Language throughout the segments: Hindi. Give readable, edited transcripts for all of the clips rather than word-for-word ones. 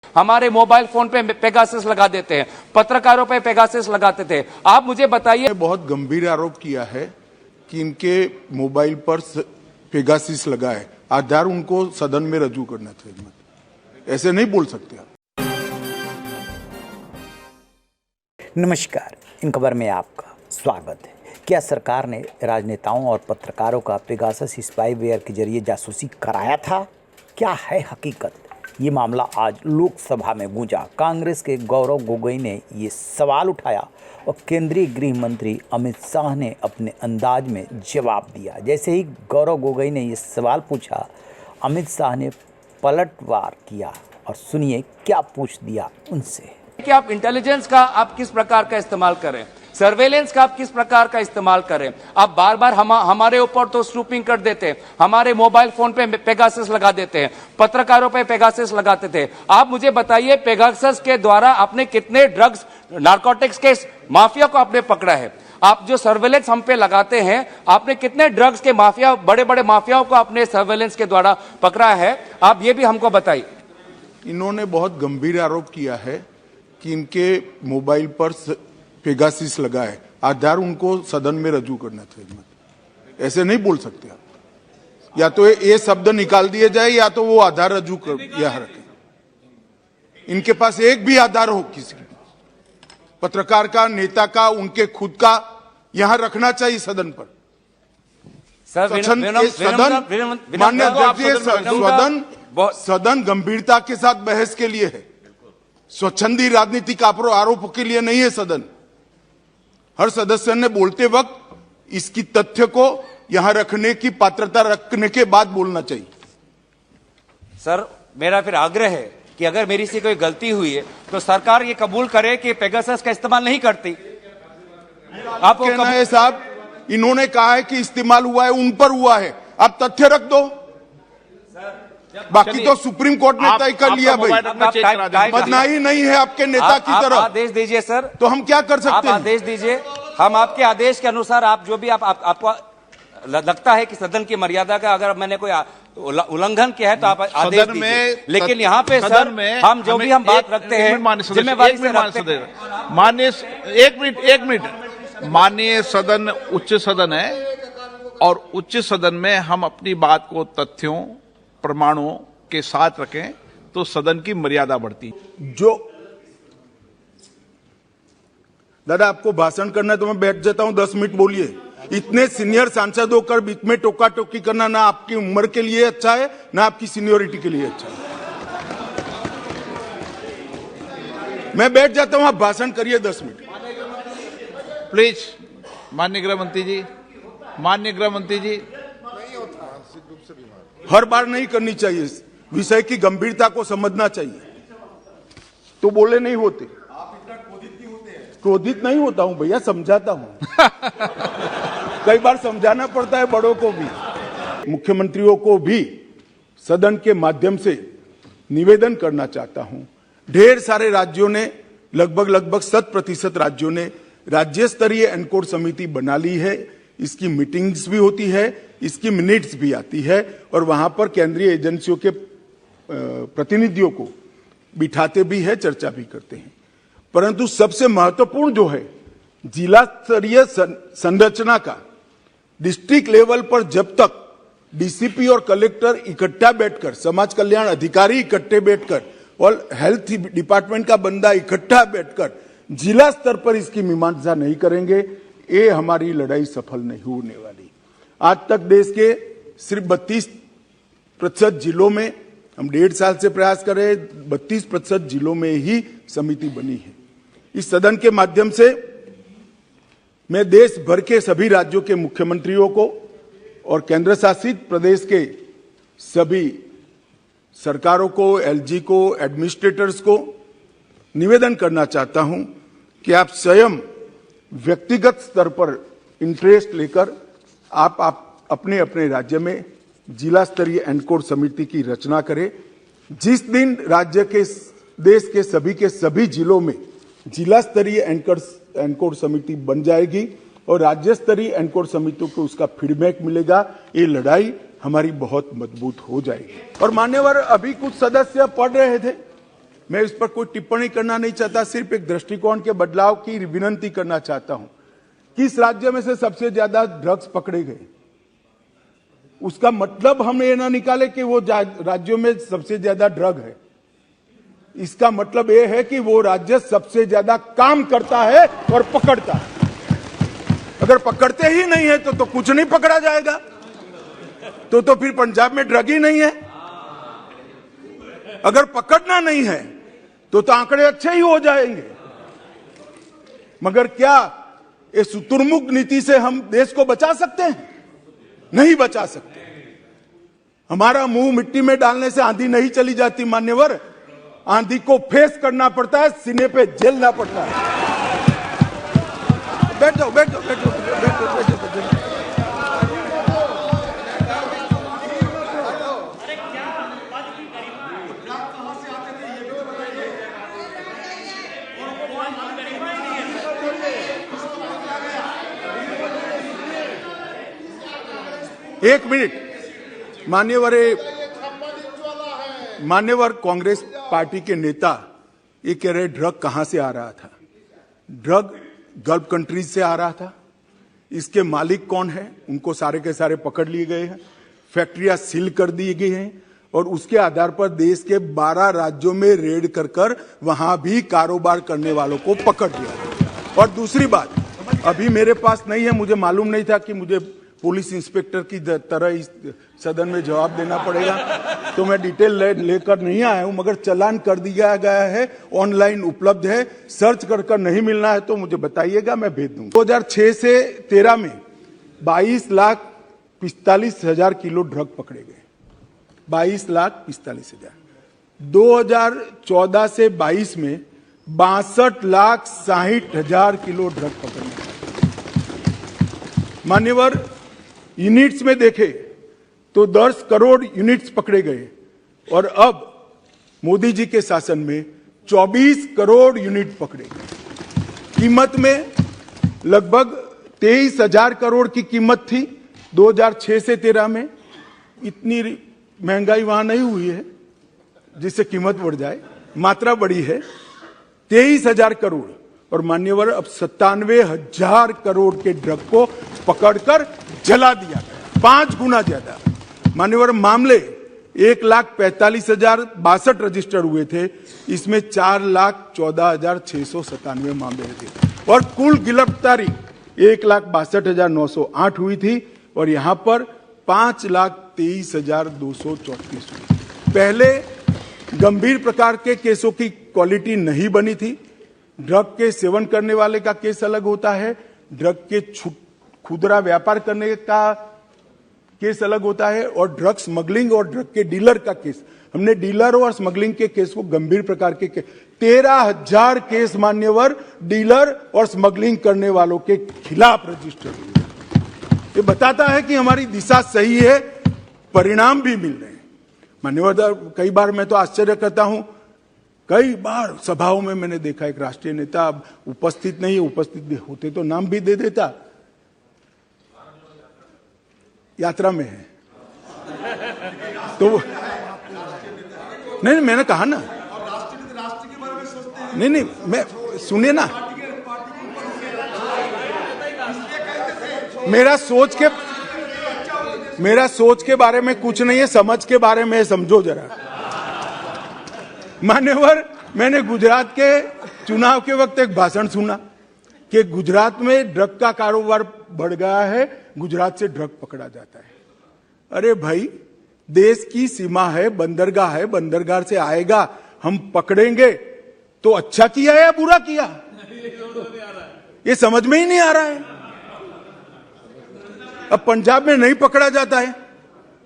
हमारे मोबाइल फोन पे पेगासस लगा देते हैं, पत्रकारों पे पेगासस लगाते थे। आप मुझे बताइए। बहुत गंभीर आरोप किया है कि इनके मोबाइल पर पेगासस लगा है। आधार उनको सदन में रजू करना चाहिए, ऐसे नहीं बोल सकते आप। नमस्कार, इन खबर में आपका स्वागत है। क्या सरकार ने राजनेताओं और पत्रकारों का पेगासस स्पाईवेयर के जरिए जासूसी कराया था? क्या है हकीकत? ये मामला आज लोकसभा में गूंजा। कांग्रेस के गौरव गोगोई ने ये सवाल उठाया और केंद्रीय गृह मंत्री अमित शाह ने अपने अंदाज में जवाब दिया। जैसे ही गौरव गोगोई ने ये सवाल पूछा, अमित शाह ने पलटवार किया और सुनिए क्या पूछ दिया उनसे। कि आप इंटेलिजेंस का आप किस प्रकार का इस्तेमाल करें, सर्वेलेंस का आप किस प्रकार का इस्तेमाल करें। आप बार बार हमारे ऊपर तो स्नूपिंग कर देते हैं, हमारे मोबाइल फोन पे पेगासस लगा देते हैं, पत्रकारों पे पेगासस लगाते थे। आप मुझे बताइए, पेगासस के द्वारा आपने कितने ड्रग्स नारकोटिक्स के माफिया को आपने पकड़ा है? आप जो सर्वेलेंस हम पे लगाते हैं, आपने कितने ड्रग्स के माफिया, बड़े बड़े माफियाओं को आपने सर्वेलेंस के द्वारा पकड़ा है? आप ये भी हमको बताइए। इन्होंने बहुत गंभीर आरोप किया है कि इनके मोबाइल पर पेगासस लगा है। आधार उनको सदन में रजू करना चाहिए, ऐसे नहीं बोल सकते आप। या तो ये शब्द निकाल दिए जाए या तो वो आधार रजू कर यहां रखें। इनके पास एक भी आधार हो किसी पत्रकार का, नेता का, उनके खुद का, यहां रखना चाहिए सदन पर। मान्य अध्यक्ष, सदन गंभीरता के साथ बहस के लिए है, स्वच्छंदी राजनीतिक आरोपों के लिए नहीं है सदन। हर सदस्य ने बोलते वक्त इसकी तथ्य को यहां रखने की पात्रता रखने के बाद बोलना चाहिए। सर, मेरा फिर आग्रह है कि अगर मेरी से कोई गलती हुई है तो सरकार ये कबूल करे कि पेगासस का इस्तेमाल नहीं करती। आप कहना है साहब, इन्होंने कहा है कि इस्तेमाल हुआ है, उन पर हुआ है, आप तथ्य रख दो। बाकी तो सुप्रीम कोर्ट ने तय कर लिया भाई। बदनामी नहीं है आपके नेता की तरफ। आदेश दीजिए सर, तो हम क्या कर सकते हैं? आदेश दीजिए, हम आपके आदेश के अनुसार आप जो भी आपको लगता है कि सदन की मर्यादा का अगर मैंने कोई उल्लंघन किया है तो आप आदेश दीजिए। लेकिन यहाँ पे सर, हम जो भी हम बात रखते हैं जिम्मेवारी से रखते हैं। माननीय एक मिनट माननीय सदन उच्च सदन है और उच्च सदन में हम अपनी बात को तथ्यों प्रमाणों के साथ रखें तो सदन की मर्यादा बढ़ती। जो दादा आपको भाषण करना है तो मैं बैठ जाता हूं, 10 मिनट बोलिए। इतने सीनियर सांसद होकर बीच में टोका टोकी करना ना आपकी उम्र के लिए अच्छा है ना आपकी सीनियोरिटी के लिए अच्छा है। मैं बैठ जाता हूं, आप भाषण करिए 10 मिनट प्लीज। माननीय गृह मंत्री जी, माननीय गृह मंत्री जी, हर बार नहीं करनी चाहिए। विषय की गंभीरता को समझना चाहिए तो बोले नहीं होते। आप इतना क्रोधित नहीं होते हैं? क्रोधित नहीं होता हूं भैया, समझाता हूं। कई बार समझाना पड़ता है बड़ों को भी। मुख्यमंत्रियों को भी सदन के माध्यम से निवेदन करना चाहता हूं। ढेर सारे राज्यों ने, लगभग 100% राज्यों ने राज्य स्तरीय एनकोर समिति बना ली है। इसकी मीटिंग्स भी होती है, इसकी मिनट्स भी आती है और वहां पर केंद्रीय एजेंसियों के प्रतिनिधियों को बिठाते भी है, चर्चा भी करते हैं। परंतु सबसे महत्वपूर्ण जो है, जिला स्तरीय संरचना का डिस्ट्रिक्ट लेवल पर जब तक डीसीपी और कलेक्टर इकट्ठा बैठकर, समाज कल्याण अधिकारी इकट्ठे बैठकर और हेल्थ डिपार्टमेंट का बंदा इकट्ठा बैठकर जिला स्तर पर इसकी मीमांसा नहीं करेंगे, ये हमारी लड़ाई सफल नहीं होने वाली। आज तक देश के सिर्फ 32% जिलों में, हम 1.5 साल से प्रयास कर रहे हैं, 32% जिलों में ही समिति बनी है। इस सदन के माध्यम से मैं देश भर के सभी राज्यों के मुख्यमंत्रियों को और केंद्र शासित प्रदेश के सभी सरकारों को, एलजी को, एडमिनिस्ट्रेटर्स को निवेदन करना चाहता हूं कि आप स्वयं व्यक्तिगत स्तर पर इंटरेस्ट लेकर आप अपने अपने राज्य में जिला स्तरीय एनकोर समिति की रचना करें। जिस दिन राज्य के, देश के सभी जिलों में जिला स्तरीय एनकोर समिति बन जाएगी और राज्य स्तरीय एनकोर समितियों को उसका फीडबैक मिलेगा, ये लड़ाई हमारी बहुत मजबूत हो जाएगी। और मान्यवर, अभी कुछ सदस्य पढ़ रहे थे मैं इस पर कोई टिप्पणी करना नहीं चाहता, सिर्फ एक दृष्टिकोण के बदलाव की विनंती करना चाहता हूं। किस राज्य में से सबसे ज्यादा ड्रग्स पकड़े गए, उसका मतलब हम ये ना निकाले कि वो राज्यों में सबसे ज्यादा ड्रग है। इसका मतलब ये है कि वो राज्य सबसे ज्यादा काम करता है और पकड़ता है। अगर पकड़ते ही नहीं है तो कुछ नहीं पकड़ा जाएगा, तो फिर पंजाब में ड्रग ही नहीं है। अगर पकड़ना नहीं है तो आंकड़े अच्छे ही हो जाएंगे। मगर क्या इस शुतुरमुर्ग नीति से हम देश को बचा सकते हैं? नहीं बचा सकते। हमारा मुंह मिट्टी में डालने से आंधी नहीं चली जाती मान्यवर, आंधी को फेस करना पड़ता है, सीने पे झेलना पड़ता है। बैठ जाओ, बैठ जाओ, बैठ जाओ, बैठ जाओ, बैठ जाओ, बैठ जाओ। एक मिनट, मान्यवर कांग्रेस पार्टी के नेता ये कह रहे ड्रग कहां से आ रहा था। ड्रग गल्फ कंट्रीज से आ रहा था। इसके मालिक कौन है, उनको सारे के सारे पकड़ लिए गए हैं, फैक्ट्रियां सील कर दी गई हैं और उसके आधार पर देश के 12 राज्यों में रेड कर वहां भी कारोबार करने वालों को पकड़ लिया। और दूसरी बात, अभी मेरे पास नहीं है, मुझे मालूम नहीं था कि मुझे पुलिस इंस्पेक्टर की तरह इस सदन में जवाब देना पड़ेगा, तो मैं डिटेल लेकर नहीं आया हूं, मगर चालान कर दिया गया है, ऑनलाइन उपलब्ध है, सर्च कर नहीं मिलना है तो मुझे बताइएगा, मैं भेज दूंगा। 2006 से 13 में 22,45,000 किलो ड्रग पकड़े गए। 22,45,000। 2014 से 22 में 62,60,000 किलो ड्रग पकड़े गए। मान्यवर, यूनिट्स में देखे तो 10 करोड़ यूनिट्स पकड़े गए और अब मोदी जी के शासन में 24 करोड़ यूनिट पकड़े गए। कीमत में लगभग 23,000 करोड़ की कीमत थी 2006 से 13 में। इतनी महंगाई वहां नहीं हुई है जिससे कीमत बढ़ जाए, मात्रा बढ़ी है 23,000 करोड़। और मान्यवर अब 97,000 करोड़ के ड्रग को पकड़कर जला दिया गया, 5 गुना ज्यादा। मान्यवर, मामले 1,45,062 रजिस्टर हुए थे, इसमें 4,14,697 मामले थे और कुल गिरफ्तारी 1,62,908 हुई थी और यहां पर 5,23,234 हुई। पहले गंभीर प्रकार के केसों की क्वालिटी नहीं बनी थी। ड्रग के सेवन करने वाले का केस अलग होता है, ड्रग के खुदरा व्यापार करने का केस अलग होता है और ड्रग स्मगलिंग और ड्रग के डीलर का केस। हमने डीलर और स्मगलिंग के केस को गंभीर प्रकार के 13,000 केस मान्यवर डीलर और स्मगलिंग करने वालों के खिलाफ रजिस्टर हुए। ये बताता है कि हमारी दिशा सही है, परिणाम भी मिल रहे हैं। मान्यवर, कई बार मैं तो आश्चर्य करता हूं, कई बार सभाओं में मैंने देखा एक राष्ट्रीय नेता अब उपस्थित नहीं है, उपस्थित होते तो नाम भी दे देता, यात्रा में है तो नहीं, मैंने कहा ना, नहीं, मैं सुनिए ना, मेरा सोच के बारे में कुछ नहीं है, समझ के बारे में समझो जरा। मान्यवर, मैंने गुजरात के चुनाव के वक्त एक भाषण सुना कि गुजरात में ड्रग का कारोबार बढ़ गया है, गुजरात से ड्रग पकड़ा जाता है। अरे भाई, देश की सीमा है, बंदरगाह है, बंदरगाह से आएगा, हम पकड़ेंगे तो अच्छा किया या बुरा किया, ये समझ में ही नहीं आ रहा है। अब पंजाब में नहीं पकड़ा जाता है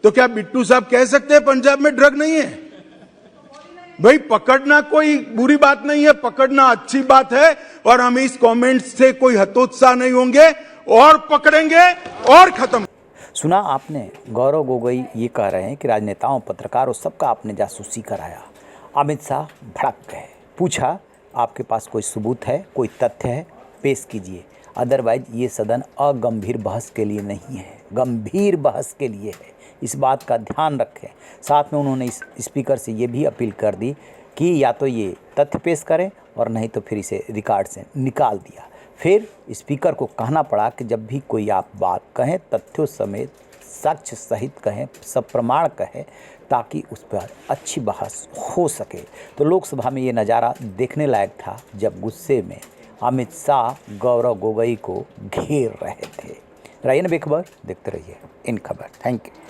तो क्या बिट्टू साहब कह सकते हैं पंजाब में ड्रग नहीं है? भाई, पकड़ना कोई बुरी बात नहीं है, पकड़ना अच्छी बात है और हम इस कमेंट से कोई हतोत्साह नहीं होंगे और पकड़ेंगे और खत्म। सुना आपने, गौरव गोगोई ये कह रहे हैं कि राजनेताओं, पत्रकारों सबका आपने जासूसी कराया। अमित शाह भड़क गए, पूछा आपके पास कोई सबूत है, कोई तथ्य है, पेश कीजिए, अदरवाइज ये सदन अगंभीर बहस के लिए नहीं है, गंभीर बहस के लिए है, इस बात का ध्यान रखें। साथ में उन्होंने इस स्पीकर से ये भी अपील कर दी कि या तो ये तथ्य पेश करें और नहीं तो फिर इसे रिकॉर्ड से निकाल दिया। फिर स्पीकर को कहना पड़ा कि जब भी कोई आप बात कहें तथ्यों समेत साक्ष्य सहित कहें, सब प्रमाण कहें, ताकि उस पर अच्छी बहस हो सके। तो लोकसभा में ये नज़ारा देखने लायक था जब गुस्से में अमित शाह गौरव गोगोई को घेर रहे थे। रहिए बेखबर, देखते रहिए इन खबर। Thank you.